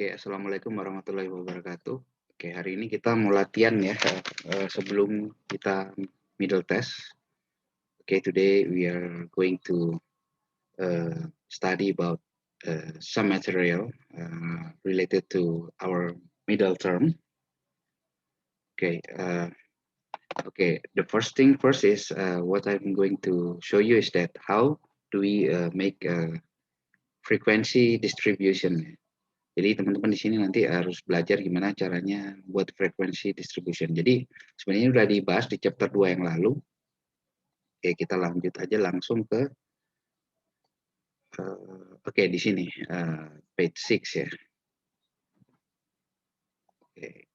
Oke, assalamualaikum warahmatullahi wabarakatuh. Oke, hari ini kita mau latihan ya sebelum kita middle test. Oke, today we are going to study about some material related to our middle term. Okay, the first thing first is what I'm going to show you is that how do we make a frequency distribution. Jadi teman-teman di sini nanti harus belajar gimana caranya buat frekuensi distribution. Jadi sebenarnya udah dibahas di chapter 2 yang lalu. Oke, kita lanjut aja langsung ke oke di sini page 6 ya. Oke.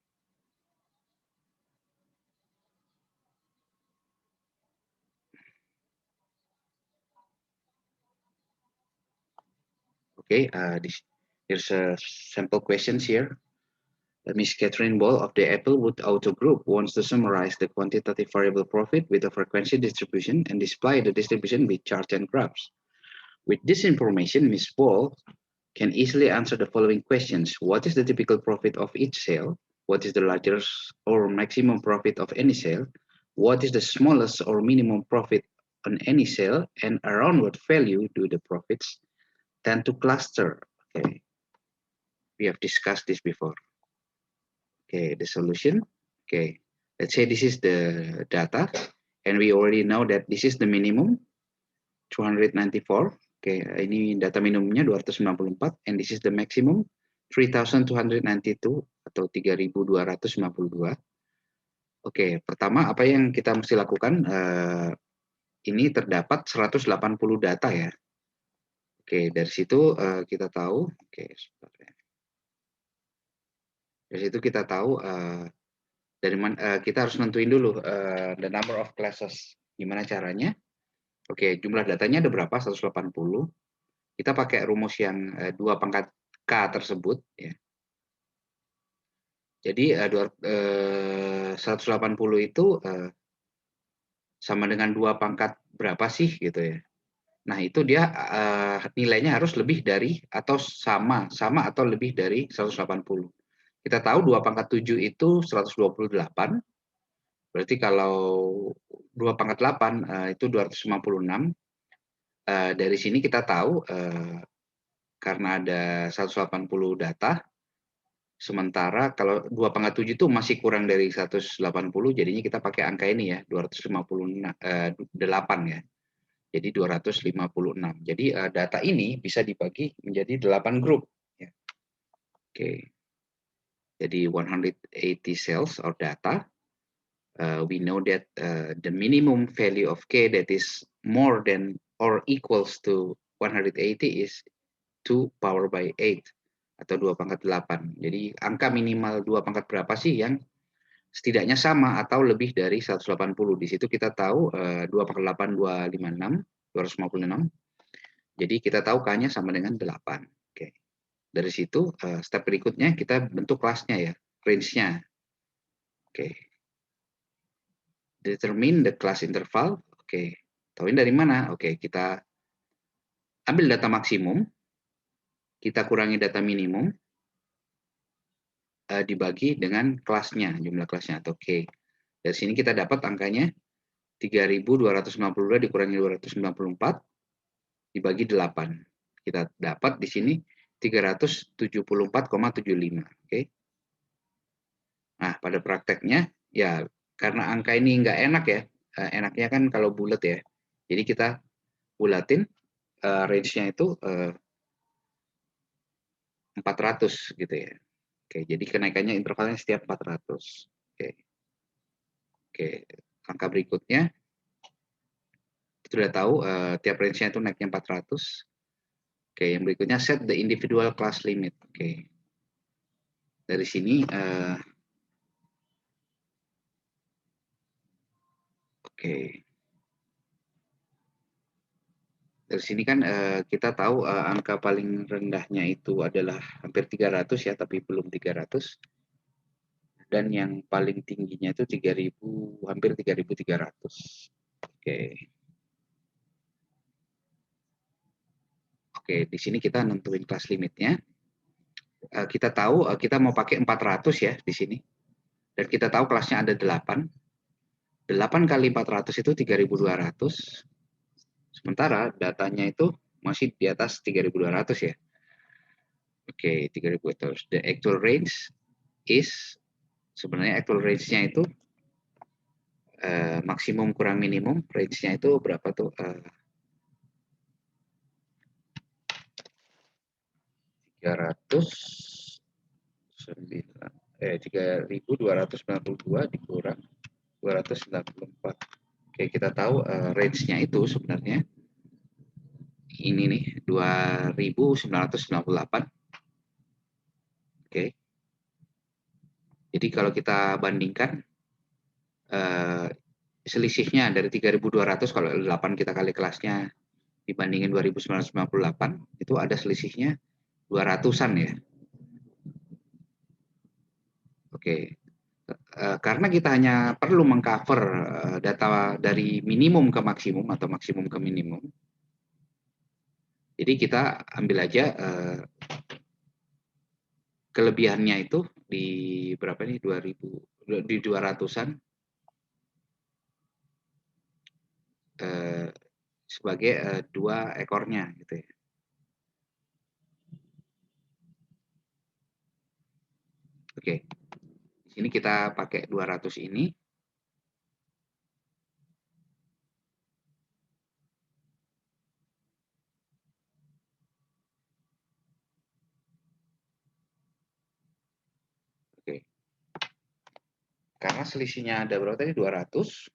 Okay, here's a sample questions here. Miss Catherine Ball of the Applewood Auto Group wants to summarize the quantitative variable profit with a frequency distribution and display the distribution with charts and graphs. With this information, Ms. Ball can easily answer the following questions. What is the typical profit of each sale? What is the largest or maximum profit of any sale? What is the smallest or minimum profit on any sale? And around what value do the profits tend to cluster? Okay, we have discussed this before. Okay, the solution. Okay, let's say this is the data, and we already know that this is the minimum, 294. Oke, ini data minimumnya 294, and this is the maximum, 3,292 atau 3.252. Oke, pertama apa yang kita mesti lakukan? Ini terdapat 180 data ya. Oke, dari situ kita tahu. Oke, dari situ kita tahu dari mana kita harus nentuin dulu the number of classes. Gimana caranya? Oke, jumlah datanya ada berapa? 180. Kita pakai rumus yang 2 pangkat K tersebut. Ya. Jadi 180 itu sama dengan 2 pangkat berapa sih gitu ya. Nah itu dia nilainya harus lebih dari atau sama atau lebih dari 180. Kita tahu 2 pangkat 7 itu 128. Berarti kalau 2 pangkat 8 itu 256. Dari sini kita tahu karena ada 180 data, sementara kalau 2 pangkat 7 itu masih kurang dari 180, jadinya kita pakai angka ini ya, 258 ya. Jadi 256. Jadi data ini bisa dibagi menjadi 8 grup. Ya. Oke. Jadi 180 cells or data. We know that the minimum value of K that is more than or equals to 180 is 2 power by 8 atau 2 pangkat 8. Jadi angka minimal 2 pangkat berapa sih yang setidaknya sama atau lebih dari 180. Di situ kita tahu 2 pangkat 8 256, 256. Jadi kita tahu K-nya sama dengan 8. Oke. Dari situ step berikutnya kita bentuk kelasnya ya, range-nya. Oke. Determine the class interval. Oke. Tahuin dari mana? Oke, kita ambil data maksimum, kita kurangi data minimum, dibagi dengan kelasnya, jumlah kelasnya atau K. Dari sini kita dapat angkanya 3.252 dikurangi 294 dibagi 8. Kita dapat di sini 374,75. Oke. Nah, pada prakteknya ya karena angka ini nggak enak ya, enaknya kan kalau bulat ya. Jadi kita bulatin range-nya itu 400 gitu ya. Oke, jadi kenaikannya intervalnya setiap 400. Oke. Oke, angka berikutnya kita sudah tahu tiap range-nya itu naiknya 400. Oke, yang berikutnya set the individual class limit. Oke. Dari sini oke. Dari sini kan kita tahu angka paling rendahnya itu adalah hampir 300 ya, tapi belum 300. Dan yang paling tingginya itu 3.000, hampir 3.300. Oke. Oke, di sini kita nentuin kelas limitnya. kita tahu kita mau pakai 400 ya di sini. Dan kita tahu kelasnya ada 8. 8 kali 400 itu 3.200. Sementara datanya itu masih di atas 3.200 ya. Oke, 3.200. The actual range is, sebenarnya actual range-nya itu maksimum kurang minimum, range-nya itu berapa tuh? 3.292 dikurang 294. Oke, kita tahu range-nya itu sebenarnya ini nih 2.998. Oke. Jadi kalau kita bandingkan selisihnya dari 3.200, kalau 8 kita kali kelasnya dibandingin 2.998 itu ada selisihnya 200-an ya. Oke. Karena kita hanya perlu mengcover data dari minimum ke maksimum atau maksimum ke minimum. Jadi kita ambil aja kelebihannya itu di berapa nih, 2000, di 200-an sebagai 2 ekornya gitu ya. Oke. Di sini kita pakai 200 ini. Oke. Karena selisihnya ada berapa tadi? 200.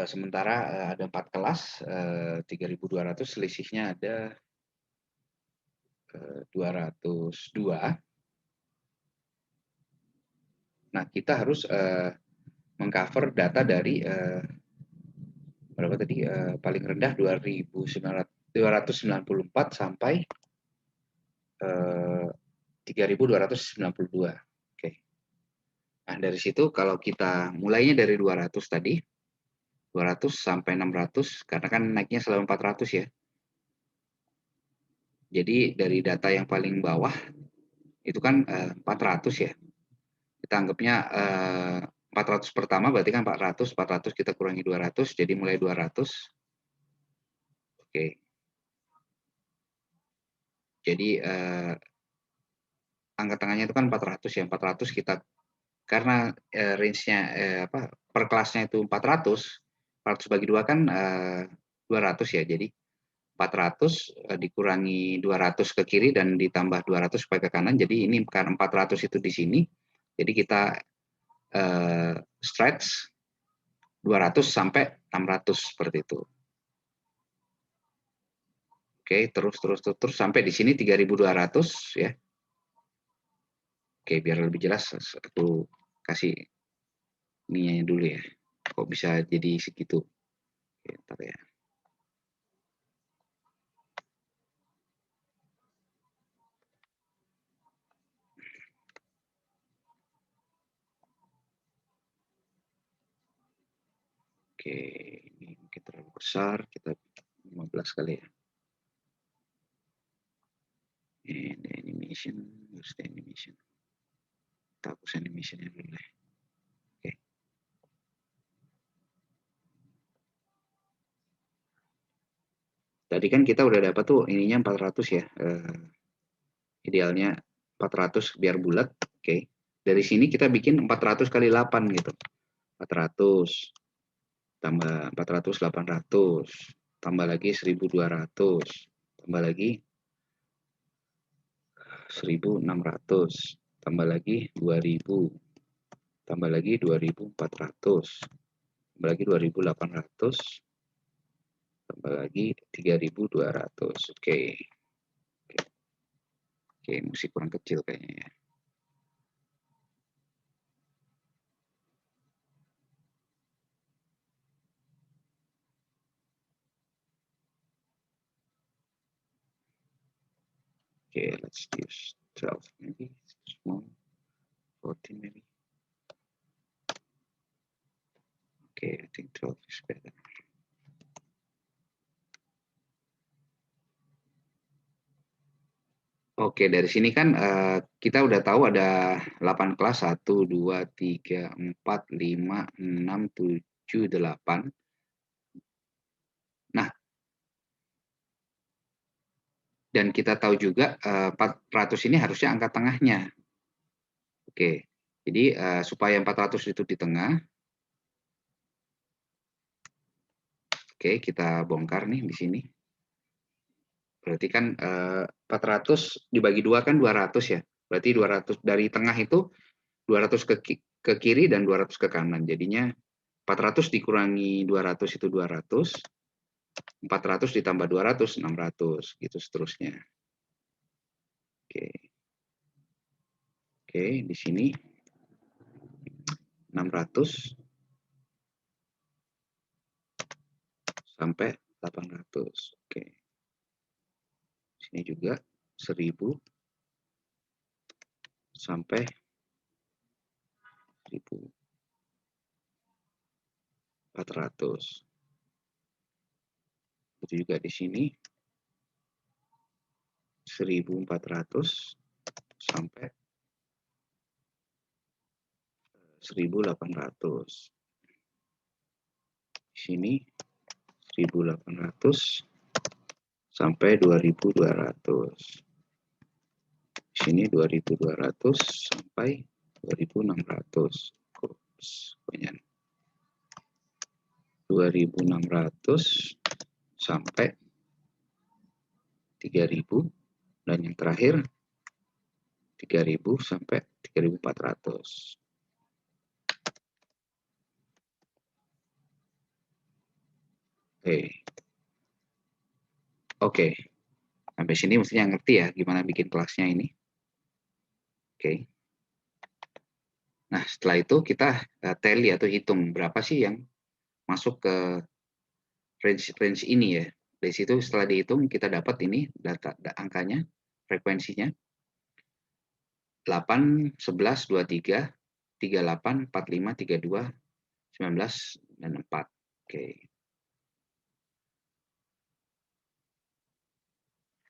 Sementara ada 4 kelas, 3.200, selisihnya ada 202. Nah, kita harus mengcover data dari berapa tadi? Paling rendah 2.294 sampai 3.292. Oke. Nah, dari situ kalau kita mulainya dari 200 tadi, 200 sampai 600, karena kan naiknya selalu 400 ya. Jadi dari data yang paling bawah itu kan 400 ya. Kita anggapnya 400 pertama berarti kan 400 kita kurangi 200, jadi mulai 200. Oke. Jadi angka tengahnya itu kan 400 ya. 400 kita, karena range-nya per kelasnya itu 400 bagi 2 kan 200 ya. Jadi 400 dikurangi 200 ke kiri dan ditambah 200 supaya ke kanan. Jadi ini karena 400 itu di sini. Jadi kita stretch 200 sampai 600 seperti itu. Oke, terus sampai di sini 3.200 ya. Oke, biar lebih jelas aku kasih ininya dulu ya. Kok bisa jadi segitu? Oke, bentar ya. Oke, ini mungkin terlalu besar, kita 15 kali ya. And the animation, where's the animation? Kita hapus animationnya dulu ya. Oke. Tadi kan kita udah dapat tuh ininya 400 ya. Idealnya 400 biar bulat. Oke. Dari sini kita bikin 400 kali 8 gitu. 400 tambah 400, 800, tambah lagi 1.200, tambah lagi 1.600, tambah lagi 2.000, tambah lagi 2.400, tambah lagi 2.800, tambah lagi 3.200. Oke. Oke, masih kurang kecil kayaknya ya. Okay, let's use 12 maybe, small, 14 maybe. Okay, I think 12 is better. Oke, dari sini kan kita udah tahu ada 8 kelas, 1, 2, 3, 4, 5, 6, 7, 8. Nah, dan kita tahu juga 400 ini harusnya angka tengahnya. Oke, jadi supaya 400 itu di tengah, oke kita bongkar nih di sini. Berarti kan 400 dibagi 2 kan 200 ya. Berarti 200 dari tengah itu 200 ke kiri dan 200 ke kanan. Jadinya 400 dikurangi 200 itu 200, 400 ditambah 200, 600, gitu seterusnya. Oke, oke di sini 600 sampai 800. Oke, di sini juga 1000 sampai 1400. Itu juga di sini 1400 sampai 1800. Di sini 1800 sampai 2200. Di sini 2200 sampai 2600. Pokoknya 2600 sampai 3000 dan yang terakhir 3000 sampai 3400. Oke. Sampai sini mestinya ngerti ya gimana bikin kelasnya ini. Oke. Nah, setelah itu kita tally atau hitung berapa sih yang masuk ke range ini ya. Dari situ setelah dihitung kita dapat ini angkanya, frekuensinya 8, 11, 23, 38, 45, 32, 19, dan 4. Oke.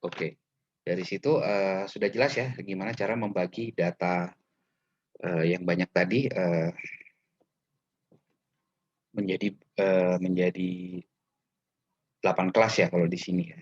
Oke. Dari situ sudah jelas ya gimana cara membagi data yang banyak tadi menjadi 8 kelas ya kalau di sini ya.